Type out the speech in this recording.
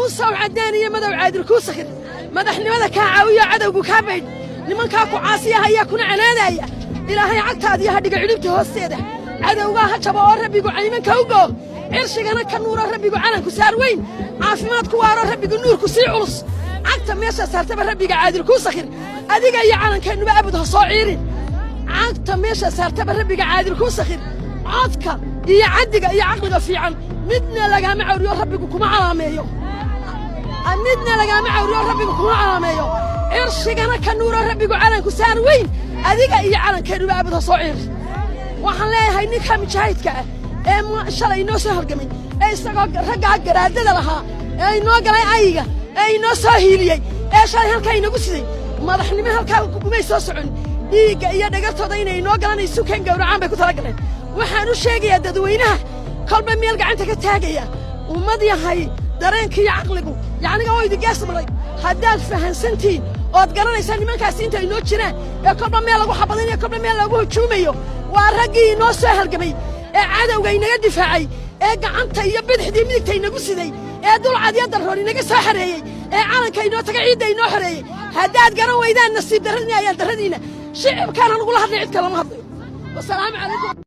موسى وعداني مدى وعادل كوسخر مدحني مدى كعاوية عدو كابين لمن كاكو عاصيها هي كنا عنادايا إلهي عقتها هذه هدق علبته السيدة عدوها شباب ربي عيمن كوجو عرشنا كنور ربي عنا كساروين عافمات كوار ربي النور كسي عرس عقتها ميشا سارتبه ربي عادل كوسخر أديك أي عنا كأنه بأبدها صاعرين عقتها ميشا سارتبه ربي عادل كوسخر عادك يعدك يعقلك في عن مدنا لقى مع ربي كما علاميو مدنا لقى مع ربي كما علاميو عرشنا كنور ربي عنا كساروين أديك أي عنا كأنه بأبدها صاعر waxaan leeyahay ninka mijaahidka ee shalay inoo soo horgamay ee isagoo ragga garaadada lahaa ee inoo galay ayga ee inoo soo hiiliyay ee shalay halka inagu siday madaxnimo halka kumay soo socon dhiiga iyo dhagartooda inay inoo galanay suukan gowracaan bay ku tala galeen waxaan u sheegayaa dadweynaha kolba meel gacanta ka taagaya ummad yahay dareenka iyo aqligu yacniga oo idin gaasmaday haddaad fahansantiin ood garanaysaa nimankaas inta inoo jiraan ee kolba meel lagu xabadinayo kolba meel lagu hujuumayo waa raggii inoo soo halgamay ee cadowga inaga difaacay ee gacanta iyo bidixdii midigta inagu siday ee dulcad iyo darroon inaga soo xareeyey ee calanka inoo taga ciidda inoo xoreeyey haddaad garan weydaan nasiib darradii ayaan darradiina shicibkaana nagula hadlay cid kalama hadlayo wasalaamu calaykum